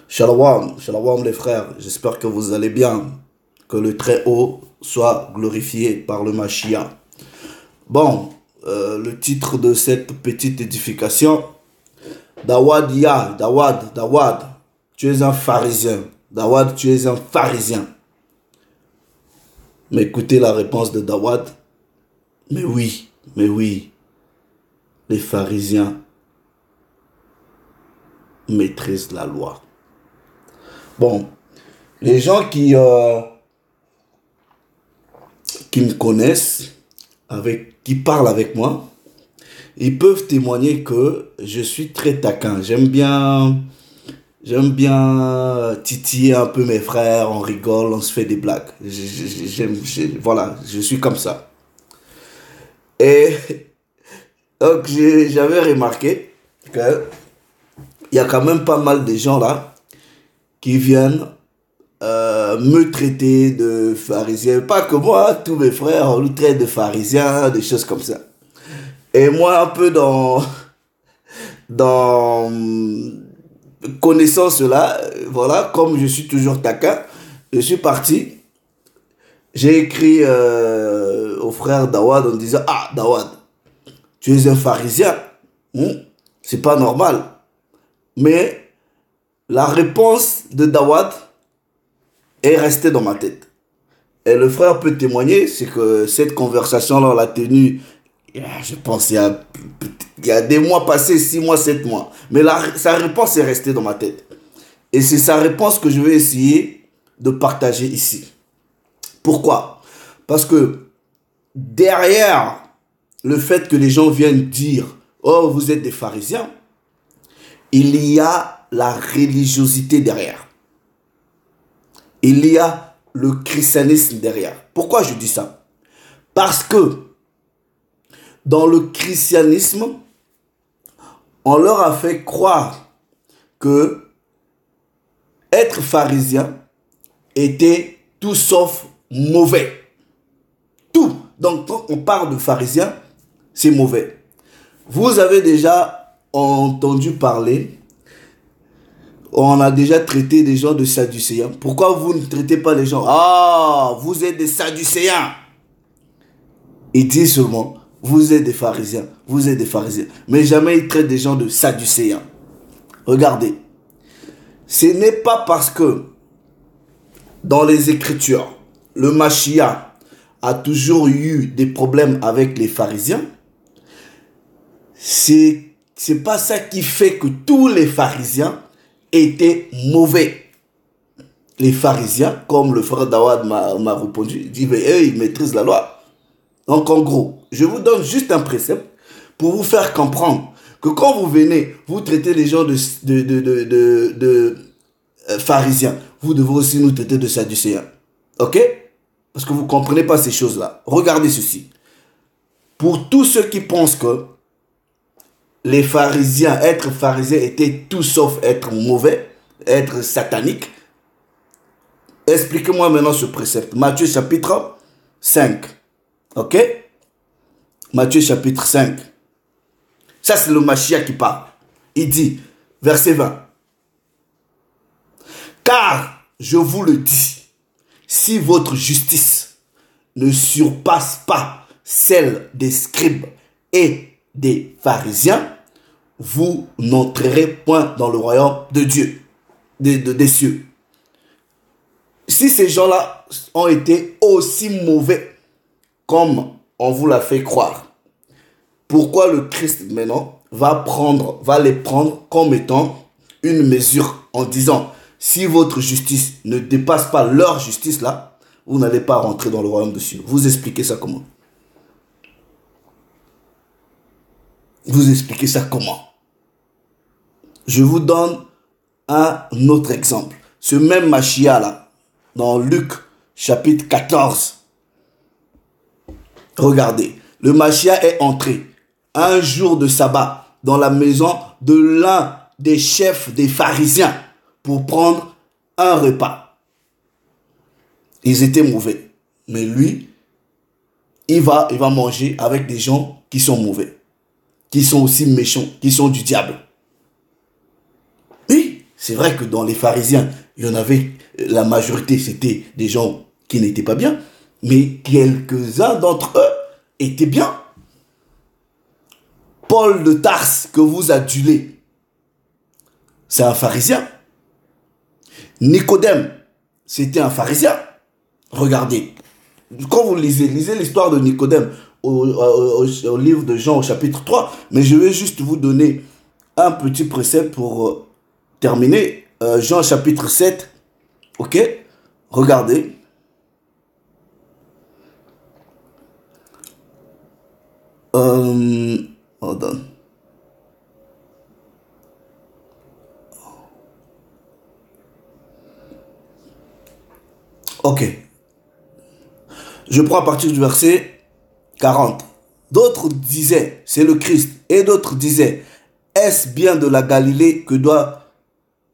Shalom, shalom les frères, j'espère que vous allez bien, que le Très-Haut soit glorifié par le Mashiach. Bon, le titre de cette petite édification, Dawad, tu es un pharisien. Dawad, tu es un pharisien. Mais écoutez la réponse de Dawad, mais oui, les pharisiens maîtrisent la loi. Bon, les gens qui me connaissent, qui parlent avec moi, ils peuvent témoigner que je suis très taquin. J'aime bien titiller un peu mes frères, on rigole, on se fait des blagues. Voilà, je suis comme ça. Et donc j'avais remarqué que il y a quand même pas mal de gens là qui viennent me traiter de pharisien. Pas que moi, tous mes frères, on nous traite de pharisiens, des choses comme ça. Et moi, un peu dans connaissant cela, voilà, comme je suis toujours taquin, je suis parti. J'ai écrit au frère Dawad en disant, ah, Dawad, tu es un pharisien. C'est pas normal. Mais la réponse de Dawad est restée dans ma tête. Et le frère peut témoigner, c'est que cette conversation-là, on l'a tenue, je pense, il y a des mois passés, 6 mois, 7 mois. Mais sa réponse est restée dans ma tête. Et c'est sa réponse que je vais essayer de partager ici. Pourquoi? Parce que derrière le fait que les gens viennent dire « Oh, vous êtes des pharisiens », il y a la religiosité derrière. Il y a le christianisme derrière. Pourquoi je dis ça? Parce que dans le christianisme, on leur a fait croire que être pharisien était tout sauf mauvais. Tout. Donc quand on parle de pharisien, c'est mauvais. Vous avez déjà entendu parler, on a déjà traité des gens de sadducéens. Pourquoi vous ne traitez pas les gens? Ah, vous êtes des sadducéens. Il dit seulement, vous êtes des pharisiens, vous êtes des pharisiens. Mais jamais il traite des gens de sadducéens. Regardez, ce n'est pas parce que dans les Écritures, le Mashiach a toujours eu des problèmes avec les pharisiens. C'est pas ça qui fait que tous les pharisiens étaient mauvais. Les pharisiens, comme le frère Dawad m'a répondu, il dit, mais eux, ils maîtrisent la loi. Donc en gros, je vous donne juste un précepte pour vous faire comprendre que quand vous venez, vous traitez les gens de pharisiens, vous devez aussi nous traiter de sadducéens. Ok? Parce que vous ne comprenez pas ces choses-là. Regardez ceci. Pour tous ceux qui pensent que les pharisiens, être pharisien était tout sauf être mauvais, être satanique, expliquez-moi maintenant ce précepte. Matthieu chapitre 5. Ok? Matthieu chapitre 5. Ça, c'est le Mashiach qui parle. Il dit, verset 20. Car, je vous le dis, si votre justice ne surpasse pas celle des scribes et des pharisiens, vous n'entrerez point dans le royaume de Dieu, des cieux. Si ces gens-là ont été aussi mauvais comme on vous l'a fait croire, pourquoi le Christ maintenant va les prendre comme étant une mesure en disant si votre justice ne dépasse pas leur justice là, vous n'allez pas rentrer dans le royaume de Dieu. Vous expliquez ça comment? Vous expliquez ça comment? Je vous donne un autre exemple. Ce même Mashiach là, dans Luc chapitre 14. Regardez, le Mashiach est entré un jour de sabbat dans la maison de l'un des chefs des pharisiens pour prendre un repas. Ils étaient mauvais. Mais lui, il va manger avec des gens qui sont mauvais, qui sont aussi méchants, qui sont du diable. Oui, C'est vrai que dans les pharisiens, il y en avait, la majorité, c'était des gens qui n'étaient pas bien, mais quelques-uns d'entre eux étaient bien. Paul de Tarse, que vous adulez, c'est un pharisien. Nicodème, c'était un pharisien. Regardez, quand vous lisez l'histoire de Nicodème au livre de Jean au chapitre 3, mais je vais juste vous donner un petit précepte pour terminer. Jean chapitre 7, ok? Regardez. Hold on. Ok. Je prends à partir du verset 40. D'autres disaient, c'est le Christ. Et d'autres disaient, est-ce bien de la Galilée que doit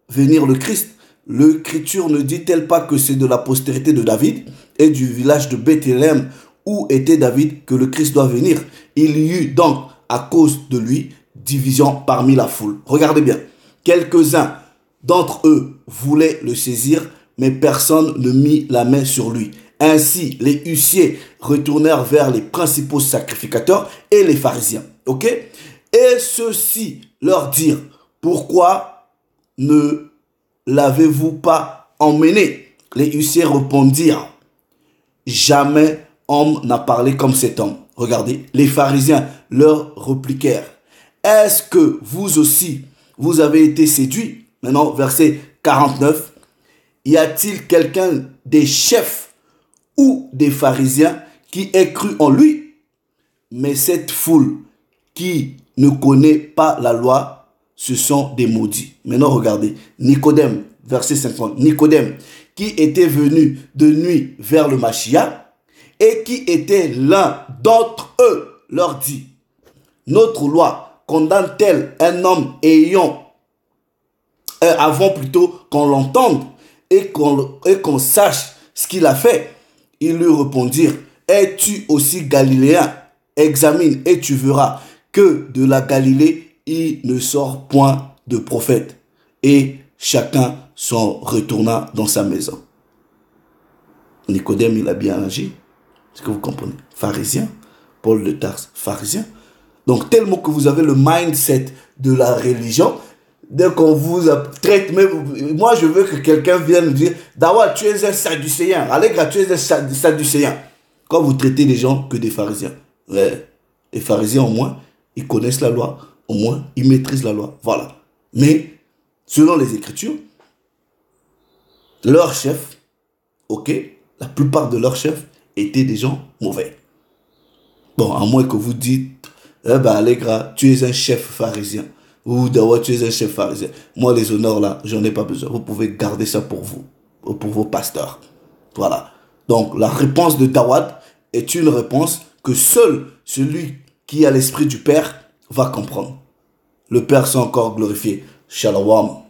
venir le Christ? L'Écriture ne dit-elle pas que c'est de la postérité de David et du village de Bethléem où était David que le Christ doit venir? Il y eut donc, à cause de lui, division parmi la foule. Regardez bien. Quelques-uns d'entre eux voulaient le saisir, mais personne ne mit la main sur lui. Ainsi, les huissiers retournèrent vers les principaux sacrificateurs et les pharisiens. Ok? Et ceux-ci leur dirent, pourquoi ne l'avez-vous pas emmené? Les huissiers répondirent, jamais homme n'a parlé comme cet homme. Regardez, les pharisiens leur répliquèrent, est-ce que vous aussi, vous avez été séduits? Maintenant, verset 49, y a-t-il quelqu'un des chefs ou des pharisiens qui ait cru en lui? Mais cette foule qui ne connaît pas la loi, ce sont des maudits. Maintenant, regardez, Nicodème, verset 50, Nicodème, qui était venu de nuit vers le Mashiach, et qui était l'un d'entre eux, leur dit, notre loi condamne-t-elle un homme avant plutôt qu'on l'entende et qu'on sache ce qu'il a fait? Ils lui répondirent, es-tu aussi galiléen? Examine et tu verras que de la Galilée, il ne sort point de prophète. Et chacun s'en retourna dans sa maison. Nicodème, il a bien agi. Est-ce que vous comprenez? Pharisien, Paul de Tarse, pharisien. Donc, tellement que vous avez le mindset de la religion, dès qu'on vous traite, même, moi je veux que quelqu'un vienne me dire, Dawa, tu es un sadducéen, Allegra, tu es un sadducéen. Quand vous traitez les gens que des pharisiens, les pharisiens au moins, ils connaissent la loi, au moins, ils maîtrisent la loi. Voilà. Mais, selon les Écritures, leurs chefs, ok, la plupart de leurs chefs étaient des gens mauvais. Bon, à moins que vous dites, Allegra, tu es un chef pharisien. Ou Dawa, tu es un chef pharisien. Moi, les honneurs là, j'en ai pas besoin. Vous pouvez garder ça pour vous, pour vos pasteurs. Voilà. Donc, la réponse de Dawad est une réponse que seul celui qui a l'esprit du Père va comprendre. Le Père soit encore glorifié. Shalom.